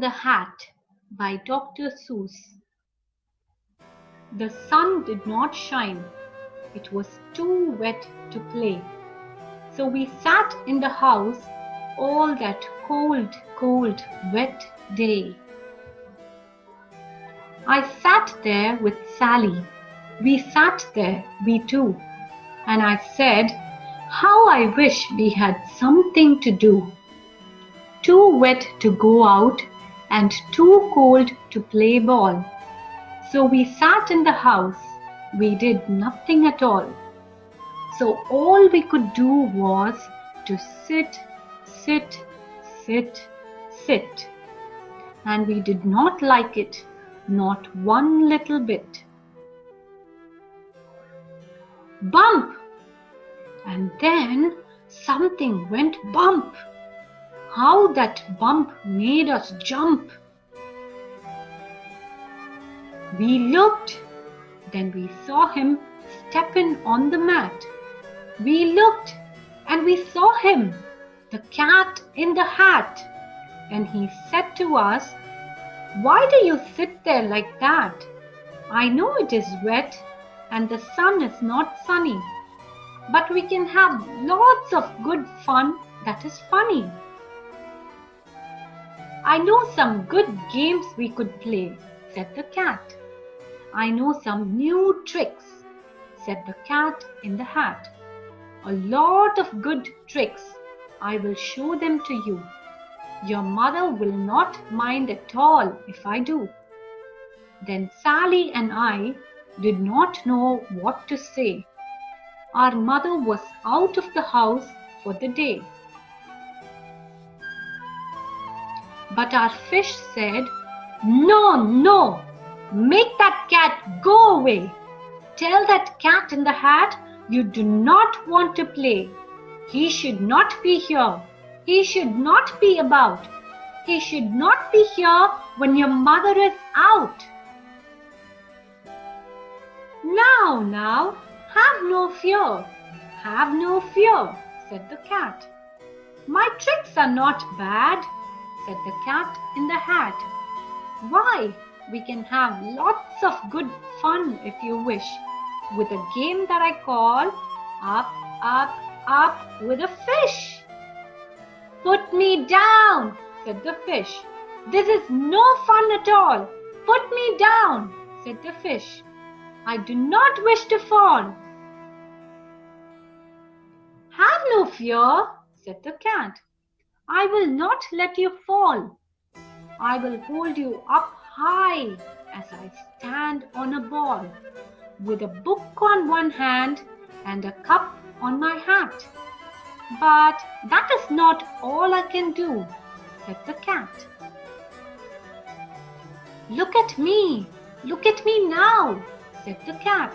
the Hat by Dr Seuss. The sun did not shine. It was too wet to play. So we sat in the house all that cold, cold, wet day. I sat there with Sally. We sat there, we two. And I said, how I wish we had something to do. Too wet to go out and too cold to play ball. So we sat in the house. We did nothing at all. So all we could do was to sit, sit, sit, sit. And we did not like it, not one little bit. Bump! And then something went bump. How that bump made us jump. We looked, then we saw him stepping on the mat. We looked and we saw him, the cat in the hat. And he said to us, why do you sit there like that? I know it is wet and the sun is not sunny, but we can have lots of good fun that is funny. I know some good games we could play, said the cat. I know some new tricks, said the cat in the hat. A lot of good tricks. I will show them to you. Your mother will not mind at all if I do. Then Sally and I did not know what to say. Our mother was out of the house for the day. But our fish said, no, no, make that cat go away. Tell that cat in the hat you do not want to play. He should not be here. He should not be about. He should not be here when your mother is out. Now, have no fear. Have no fear, said the cat. My tricks are not bad, said the cat in the hat. Why, we can have lots of good fun if you wish, with a game that I call Up, Up, Up with a Fish. Put me down, said the fish. This is no fun at all. Put me down, said the fish. I do not wish to fall. Have no fear, said the cat. I will not let you fall. I will hold you up high as I stand on a ball, with a book on one hand and a cup on my hat. But that is not all I can do, said the cat. Look at me now, said the cat,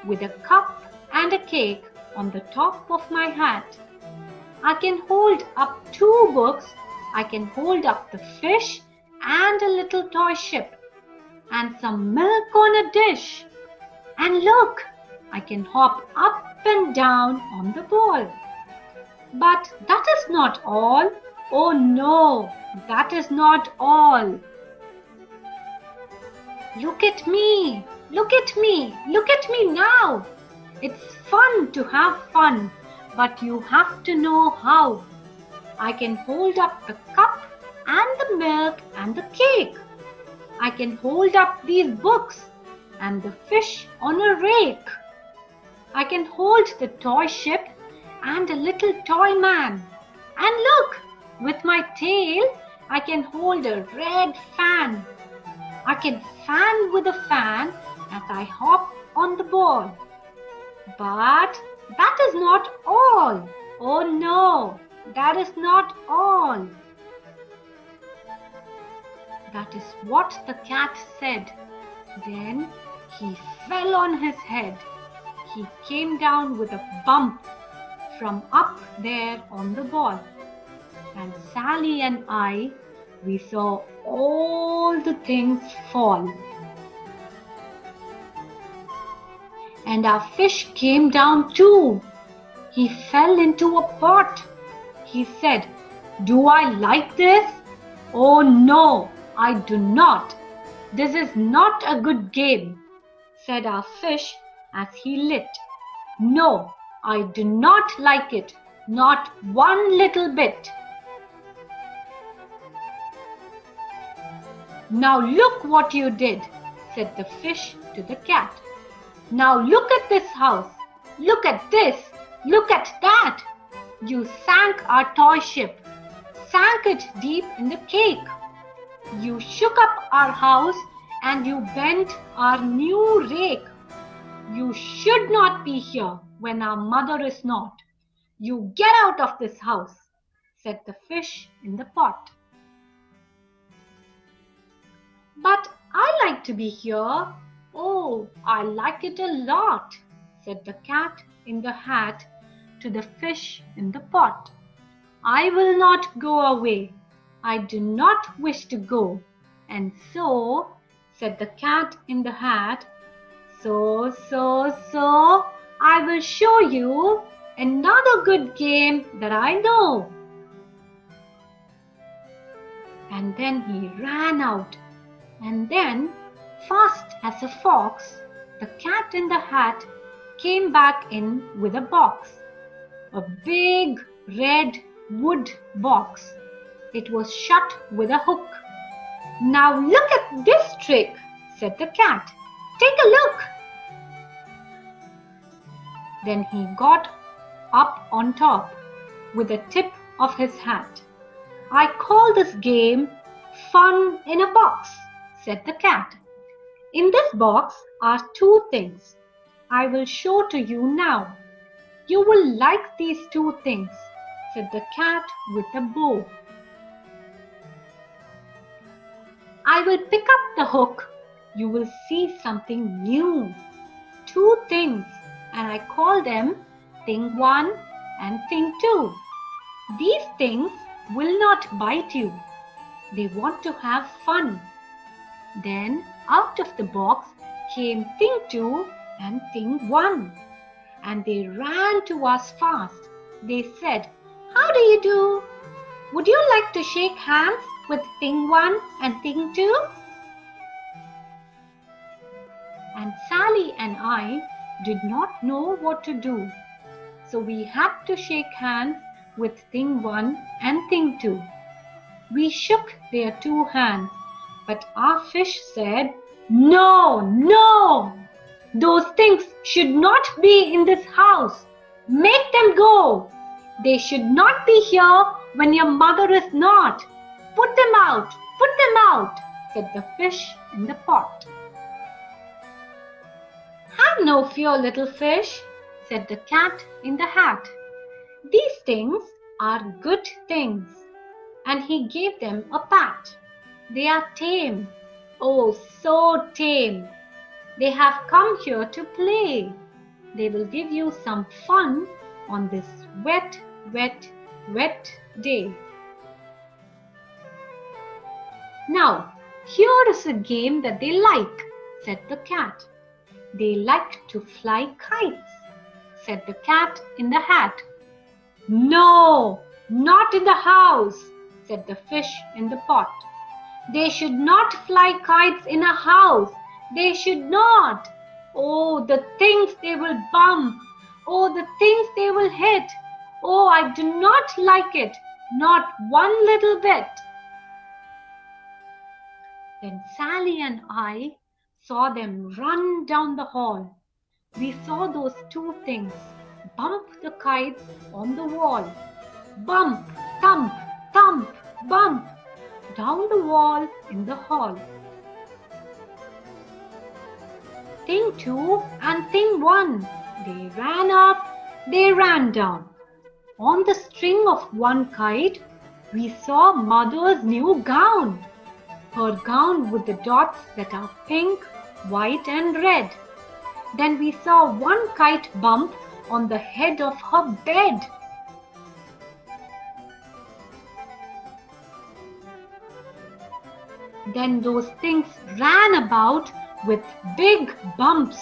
with a cup and a cake on the top of my hat. I can hold up 2 books. I can hold up the fish and a little toy ship and some milk on a dish. And look, I can hop up and down on the ball. But that is not all. Oh no, that is not all. Look at me, look at me, look at me now. It's fun to have fun, but you have to know how. I can hold up the cup and the milk and the cake. I can hold up these books and the fish on a rake. I can hold the toy ship and a little toy man. And look, with my tail, I can hold a red fan. I can fan with a fan as I hop on the ball. But that is not all. Oh no, that is not all. That is what the cat said. Then he fell on his head. He came down with a bump from up there on the ball. And Sally and I, we saw all the things fall. And our fish came down too. He fell into a pot. He said, do I like this? "Oh no, I do not. This is not a good game," said our fish as he lit. "No, I do not like it, not one little bit." "Now look what you did," said the fish to the cat. "Now look at this house. Look at this. Look at that. You sank our toy ship, sank it deep in the cake. You shook up our house and you bent our new rake. You should not be here when our mother is not. You get out of this house," said the fish in the pot. "But I like to be here. Oh, I like it a lot," said the cat in the hat to the fish in the pot. "I will not go away. I do not wish to go. And so," said the cat in the hat, so, I will show you another good game that I know." And then he ran out. And then, fast as a fox, the cat in the hat came back in with a box. A big red wood box. It was shut with a hook. "Now look at this trick," said the cat. "Take a look." Then he got up on top with the tip of his hat. "I call this game Fun in a Box," said the cat. "In this box are two things. I will show to you now. You will like these two things," said the cat with the bow. "I will pick up the hook. You will see something new. Two things, and I call them Thing 1 and Thing 2. These things will not bite you. They want to have fun." Then out of the box came Thing 2 and Thing 1. And they ran to us fast. They said, "How do you do? Would you like to shake hands with Thing 1 and Thing 2? And Sally and I did not know what to do. So we had to shake hands with Thing 1 and Thing 2. We shook their two hands, but our fish said, "No, no! Those things should not be in this house. Make them go. They should not be here when your mother is not. Put them out, put them out," said the fish in the pot. "Have no fear, little fish," said the cat in the hat. "These things are good things." And he gave them a pat. "They are tame. Oh, so tame. They have come here to play. They will give you some fun on this wet, wet, wet day." "Now, here is a game that they like," said the cat. "They like to fly kites," said the cat in the hat. "No, not in the house," said the fish in the pot. "They should not fly kites in a house. They should not. Oh, the things they will bump. Oh, the things they will hit. Oh, I do not like it, not one little bit." Then Sally and I saw them run down the hall. We saw those two things bump the kites on the wall. Bump, thump, thump, bump, down the wall in the hall. Thing 2 and Thing 1, they ran up, they ran down. On the string of one kite, we saw Mother's new gown. Her gown with the dots that are pink, white and red. Then we saw one kite bump on the head of her bed. Then those things ran about with big bumps,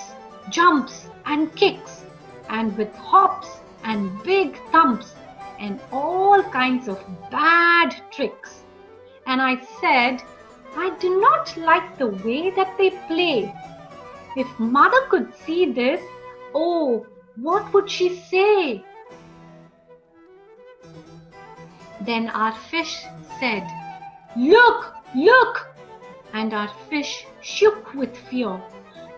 jumps and kicks, and with hops and big thumps and all kinds of bad tricks. and I said, I do not like the way that they play. If mother could see this, oh, what would she say? Then our fish said, Look, look! And our fish shook with fear.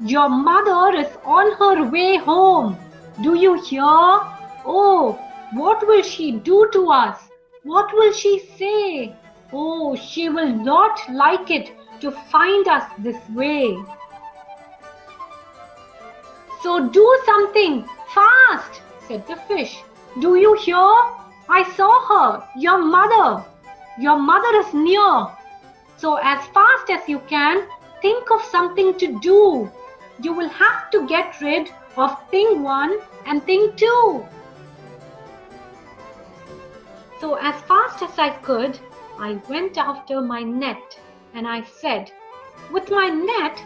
Your mother is on her way home. Do you hear? Oh, what will she do to us? What will she say? Oh, she will not like it to find us this way. So do something fast, said the fish. Do you hear? I saw her, your mother. Your mother is near. So as fast as you can, think of something to do. You will have to get rid of thing 1 and thing 2. So as fast as I could, I went after my net and I said, with my net,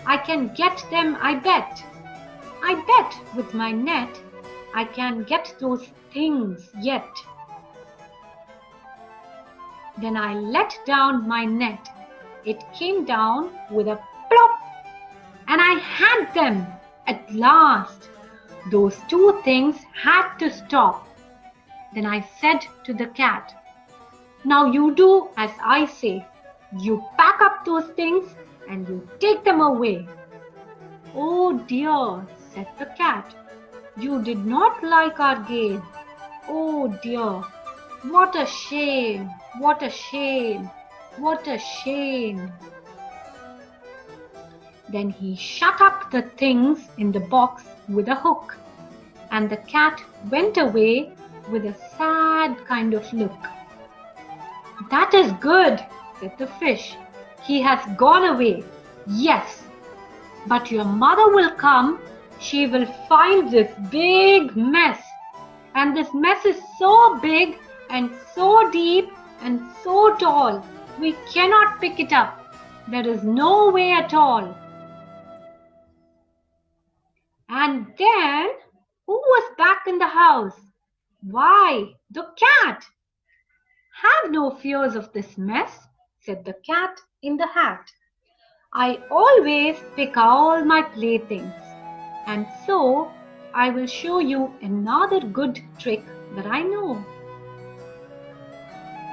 I can get them, I bet. I bet with my net, I can get those things yet. Then I let down my net. It came down with a plop, and I had them at last. Those 2 things had to stop. Then I said to the cat, Now you do as I say. You pack up those things and you take them away. Oh dear, said the cat. You did not like our game. Oh dear, what a shame, what a shame, what a shame. Then he shut up the things in the box with a hook, and the cat went away with a sad kind of look. That is good, said the fish. He has gone away. Yes, but your mother will come. She will find this big mess. And this mess is so big and so deep and so tall. We cannot pick it up. There is no way at all. And then, who was back in the house? Why, the cat. Have no fears of this mess, said the cat in the hat. I always pick all my playthings, and so I will show you another good trick that I know.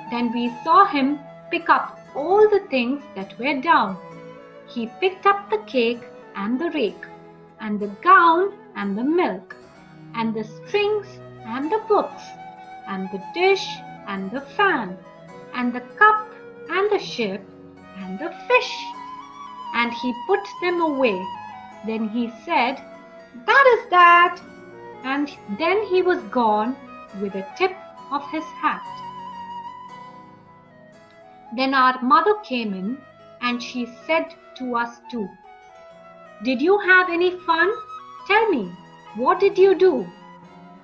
Then we saw him pick up all the things that were down. He picked up the cake and the rake, and the gown and the milk, and the strings and the books, and the dish and the fan, and the cup and the ship and the fish. And he put them away. Then he said, That is that. And then he was gone with the tip of his hat. Then our mother came in and she said to us too, Did you have any fun? Tell me, what did you do?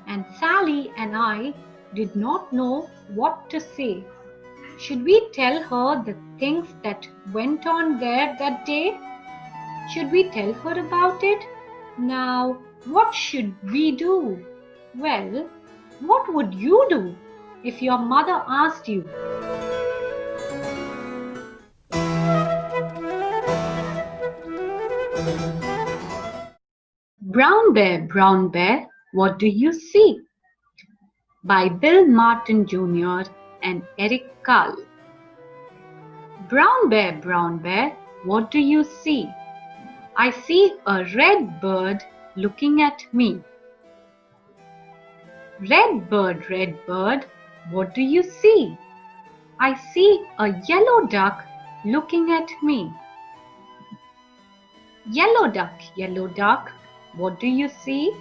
And Sally and I did not know what to say. Should we tell her the things that went on there that day? Should we tell her about it? Now, what should we do? Well, what would you do if your mother asked you? Brown Bear, what do you see? By Bill Martin Jr. and Eric Carle. Brown Bear, what do you see? I see a red bird looking at me. Red bird, what do you see? I see a yellow duck looking at me. Yellow duck, what do you see?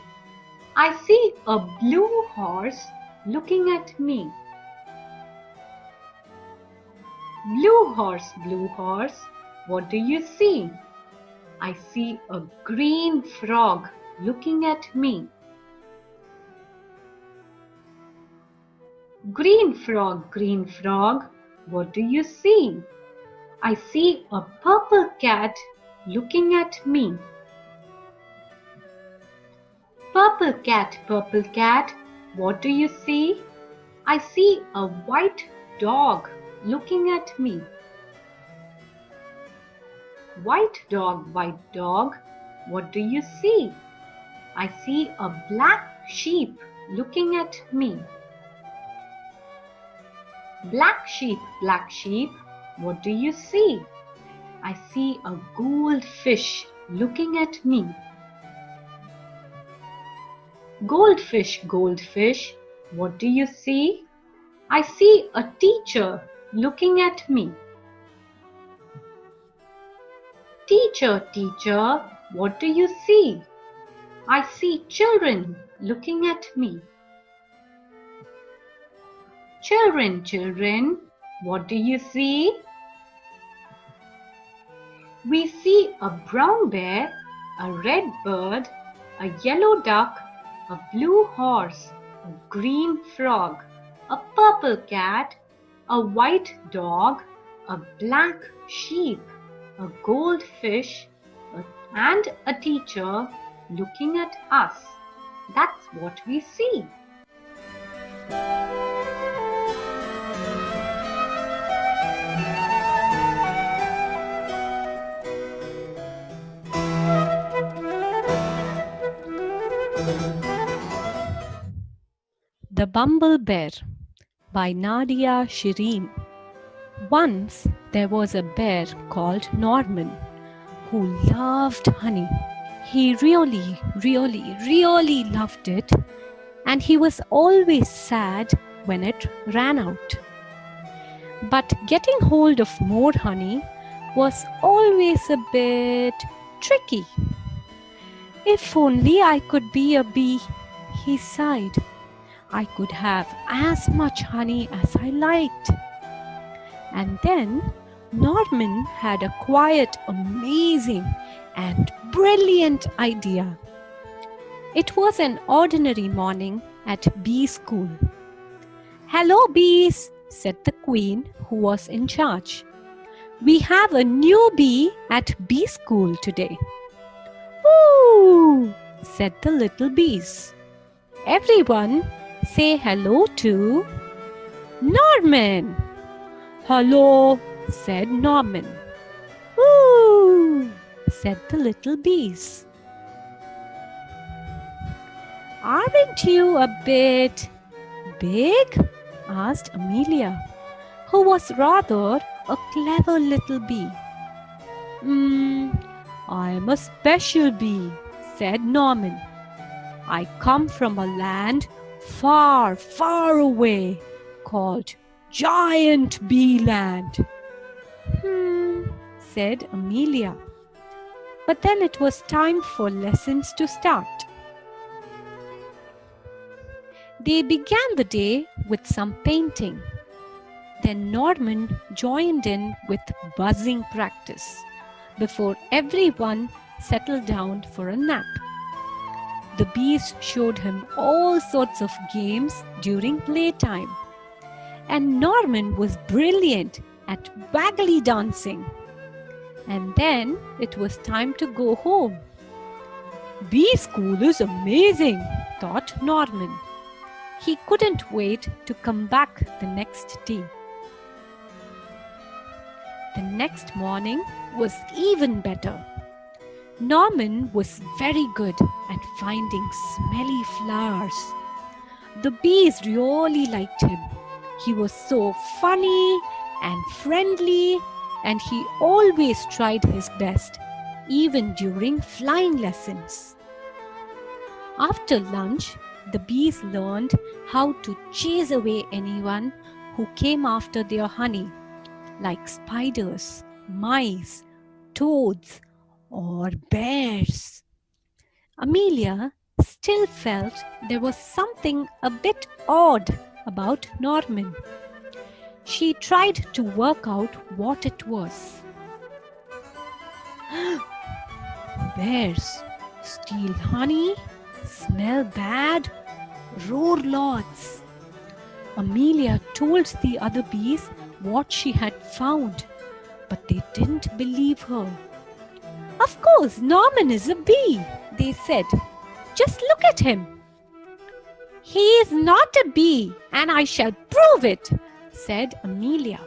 I see a blue horse looking at me. Blue horse, what do you see? I see a green frog looking at me. Green frog, what do you see? I see a purple cat looking at me. Purple cat, what do you see? I see a white dog looking at me. White dog, what do you see? I see a black sheep looking at me. Black sheep, what do you see? I see a goldfish looking at me. Goldfish, what do you see? I see a teacher looking at me. Teacher, what do you see? I see children looking at me. Children, what do you see? We see a brown bear, a red bird, a yellow duck, a blue horse, a green frog, a purple cat, a white dog, a black sheep, a goldfish, and a teacher looking at us. That's what we see. The Bumble Bear by Nadia Shireen. Once there was a bear called Norman who loved honey. He really loved it, and he was always sad when it ran out. But getting hold of more honey was always a bit tricky. If only I could be a bee, he sighed. I could have as much honey as I liked. And then Norman had a quite amazing and brilliant idea. It was an ordinary morning at bee school. "Hello, bees," said the queen who was in charge. "We have a new bee at bee school today." "Ooh," said the little bees. "Everyone say hello to Norman." "Hello," said Norman. "Ooh," said the little bees. "Aren't you a bit big?" asked Amelia, who was rather a clever little bee. "I'm a special bee," said Norman. "I come from a land far, far away called Giant Bee Land." Said Amelia. But then it was time for lessons to start. They began the day with some painting. Then Norman joined in with buzzing practice before everyone settled down for a nap. The bees showed him all sorts of games during playtime, and Norman was brilliant at waggly dancing. And then it was time to go home. "Bee school is amazing," thought Norman. He couldn't wait to come back the next day. The next morning was even better. Norman was very good at finding smelly flowers. The bees really liked him. He was so funny and friendly, and he always tried his best, even during flying lessons. After lunch, the bees learned how to chase away anyone who came after their honey, like spiders, mice, toads, or bears. Amelia still felt there was something a bit odd about Norman. She tried to work out what it was. Bears steal honey, smell bad, roar lots. Amelia told the other bees what she had found, but they didn't believe her. "Of course, Norman is a bee," they said. "Just look at him." "He is not a bee, and I shall prove it," said Amelia.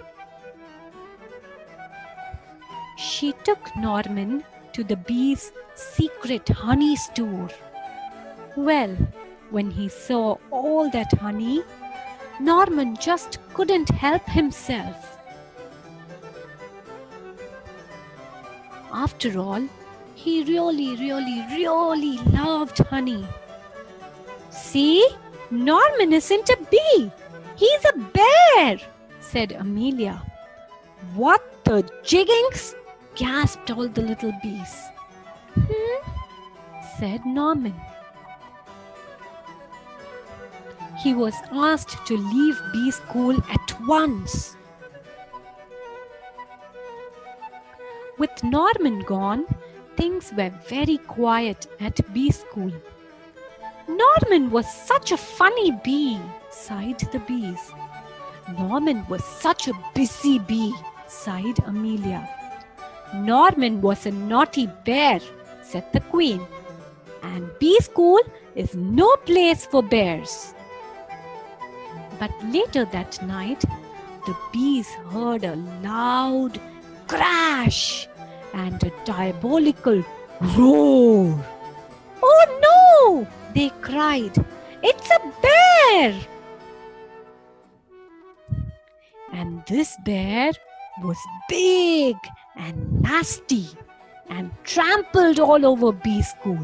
She took Norman to the bee's secret honey store. Well, when he saw all that honey, Norman just couldn't help himself. After all, he really loved honey. "See, Norman isn't a bee, he's a bear," said Amelia. "What the jiggings?" gasped all the little bees. Said Norman. He was asked to leave bee school at once. With Norman gone, things were very quiet at bee school. "Norman was such a funny bee," sighed the bees. "Norman was such a busy bee," sighed Amelia. "Norman was a naughty bear," said the queen. "And bee school is no place for bears." But later that night, the bees heard a loud crash and a diabolical roar. "Oh no!" they cried. "It's a bear!" And this bear was big and nasty and trampled all over bee school.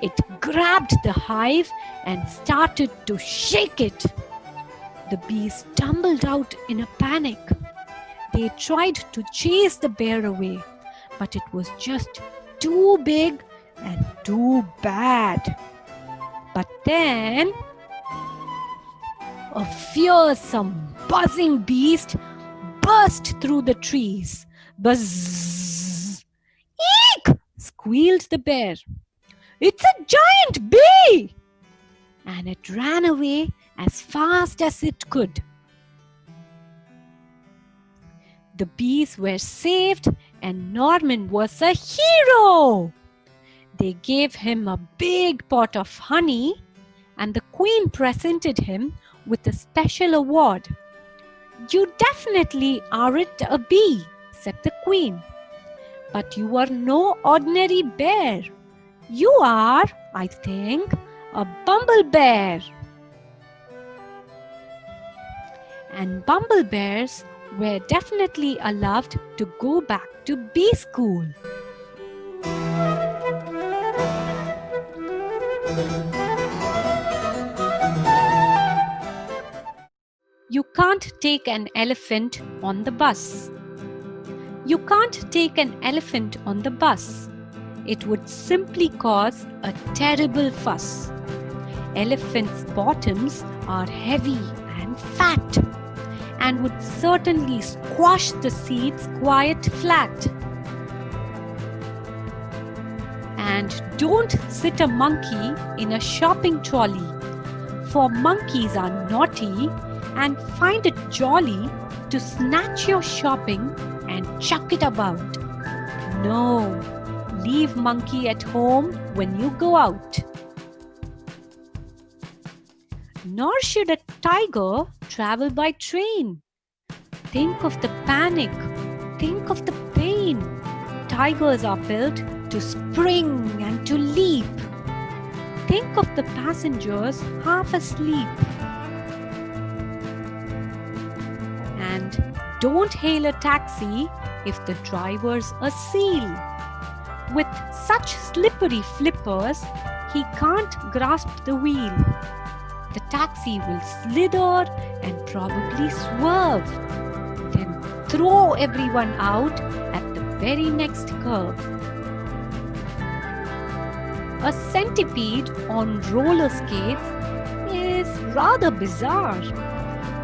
It grabbed the hive and started to shake it. The bees tumbled out in a panic. They tried to chase the bear away, but it was just too big and too bad. But then a fearsome, buzzing beast burst through the trees. "Buzz! Eek!" squealed the bear. "It's a giant bee!" And it ran away as fast as it could. The bees were saved and Norman was a hero. They gave him a big pot of honey and the queen presented him with a special award. "You definitely aren't a bee," said the queen. "But you are no ordinary bear. You are, I think, a bumble bear." And bumble bears were definitely allowed to go back to bee school. You can't take an elephant on the bus. You can't take an elephant on the bus. It would simply cause a terrible fuss. Elephants' bottoms are heavy and fat and would certainly squash the seats quite flat. And don't sit a monkey in a shopping trolley, for monkeys are naughty and find it jolly to snatch your shopping and chuck it about. No, leave monkey at home when you go out. Nor should a tiger travel by train. Think of the panic. Think of the pain. Tigers are built to spring and to leap. Think of the passengers half asleep. And don't hail a taxi if the driver's a seal. With such slippery flippers, he can't grasp the wheel. The taxi will slither and probably swerve, then throw everyone out at the very next curve. A centipede on roller skates is rather bizarre.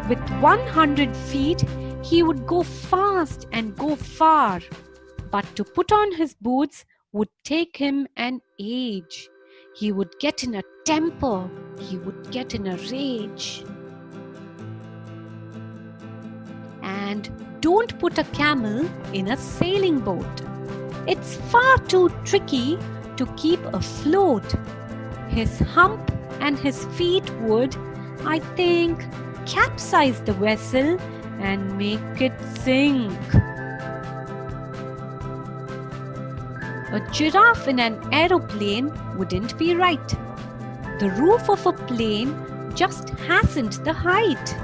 With 100 feet, he would go fast and go far, but to put on his boots would take him an age. He would get in a temper. He would get in a rage. And don't put a camel in a sailing boat. It's far too tricky to keep afloat. His hump and his feet would, I think, capsize the vessel and make it sink. A giraffe in an aeroplane wouldn't be right. The roof of a plane just hasn't the height.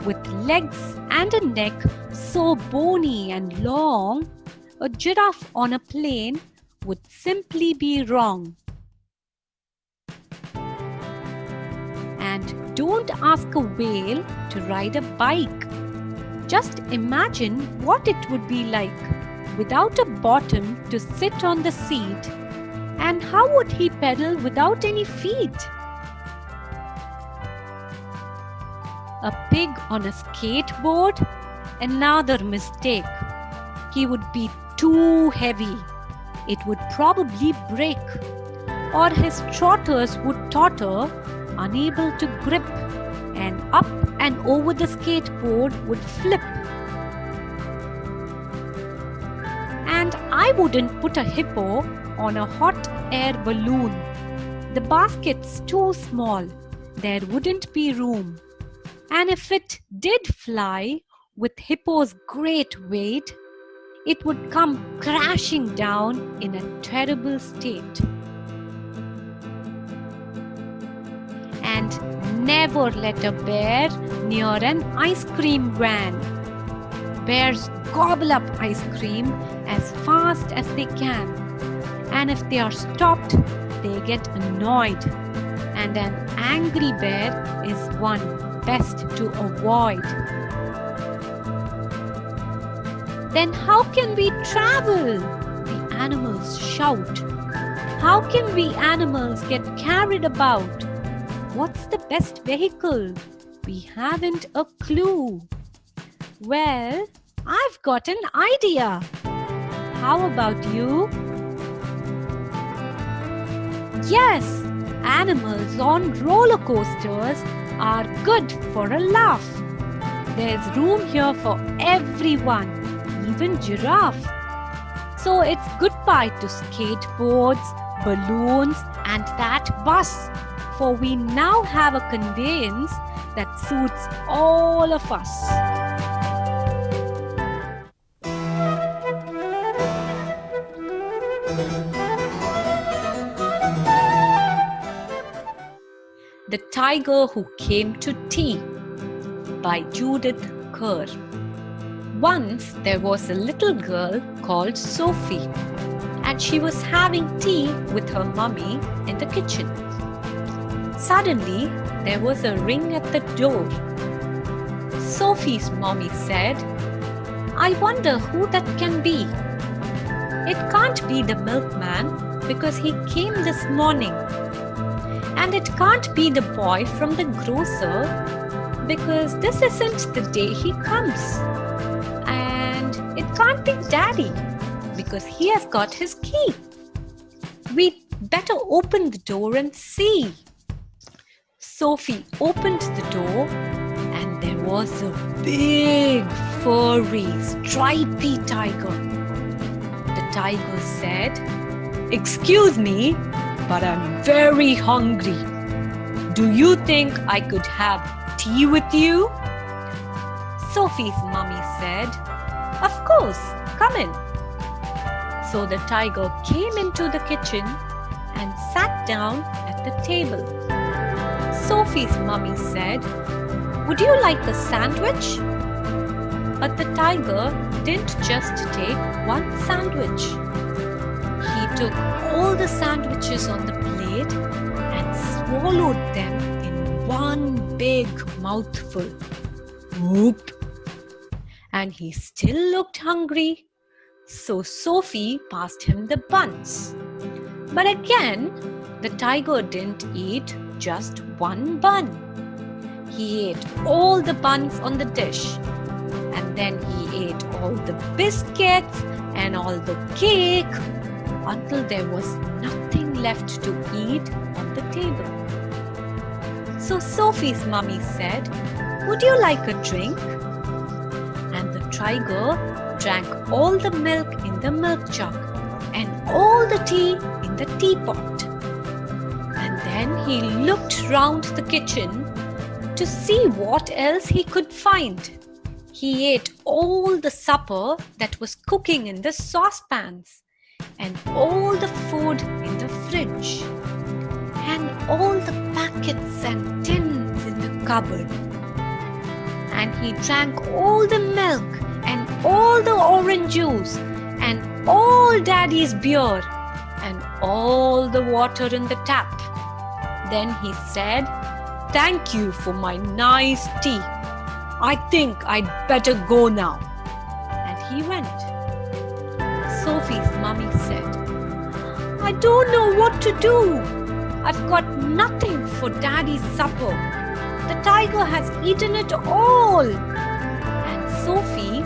With legs and a neck so bony and long, a giraffe on a plane would simply be wrong. And don't ask a whale to ride a bike. Just imagine what it would be like without a bottom to sit on the seat. And how would he pedal without any feet? A pig on a skateboard? Another mistake. He would be too heavy. It would probably break. Or his trotters would totter, unable to grip, and up and over the skateboard would flip. And I wouldn't put a hippo on a hot air balloon. The basket's too small. There wouldn't be room. And if it did fly with hippo's great weight, it would come crashing down in a terrible state. And never let a bear near an ice cream van. Bears gobble up ice cream as fast as they can. And if they are stopped, they get annoyed. And an angry bear is one best to avoid. Then how can we travel? The animals shout. How can we animals get carried about? What's the best vehicle? We haven't a clue. Well, I've got an idea. How about you? Yes, animals on roller coasters are good for a laugh. There's room here for everyone, even giraffe. So it's goodbye to skateboards, balloons, and that bus. For we now have a conveyance that suits all of us. The Tiger Who Came to Tea by Judith Kerr. Once there was a little girl called Sophie, and she was having tea with her mummy in the kitchen. Suddenly, there was a ring at the door. Sophie's mommy said, "I wonder who that can be. It can't be the milkman because he came this morning. And it can't be the boy from the grocer because this isn't the day he comes. And it can't be Daddy because he has got his key. We'd better open the door and see." Sophie opened the door and there was a big, furry, stripy tiger. The tiger said, "Excuse me, but I'm very hungry. Do you think I could have tea with you?" Sophie's mummy said, "Of course, come in." So the tiger came into the kitchen and sat down at the table. Sophie's mummy said, "Would you like a sandwich?" But the tiger didn't just take one sandwich. He took all the sandwiches on the plate and swallowed them in one big mouthful. Whoop! And he still looked hungry. So Sophie passed him the buns. But again, the tiger didn't eat just one bun. He ate all the buns on the dish. And then he ate all the biscuits and all the cake until there was nothing left to eat on the table. So Sophie's mummy said, "Would you like a drink?" And the tiger drank all the milk in the milk jug and all the tea in the teapot. And then he looked round the kitchen to see what else he could find. He ate all the supper that was cooking in the saucepans. and all the food in the fridge, and all the packets and tins in the cupboard. And he drank all the milk and all the orange juice and all Daddy's beer and all the water in the tap. Then he said, "Thank you for my nice tea. I think I'd better go now." And he went. Sophie's mummy said, "I don't know what to do. I've got nothing for Daddy's supper. The tiger has eaten it all." And Sophie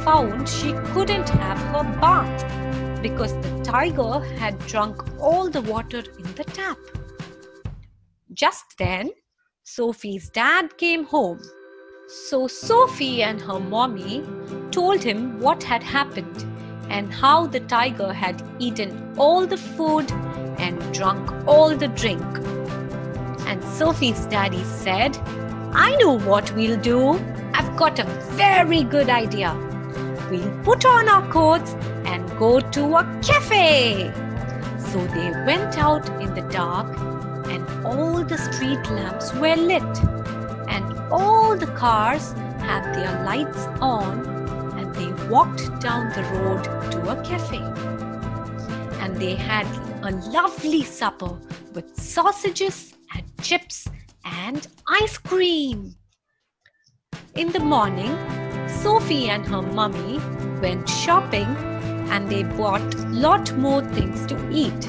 found she couldn't have her bath because the tiger had drunk all the water in the tap. Just then, Sophie's dad came home. So Sophie and her mommy told him what had happened and how the tiger had eaten all the food and drunk all the drink. And Sophie's daddy said, "I know what we'll do. I've got a very good idea. We'll put on our coats and go to a cafe." So they went out in the dark, and all the street lamps were lit, and all the cars had their lights on, and they walked down the road to a cafe. And they had a lovely supper with sausages and chips and ice cream. In the morning, Sophie and her mummy went shopping, and they bought a lot more things to eat.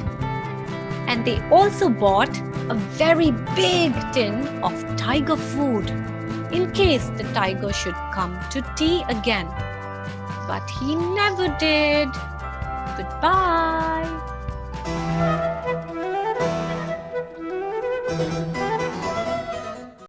And they also bought a very big tin of tiger food in case the tiger should come to tea again. But he never did. Goodbye.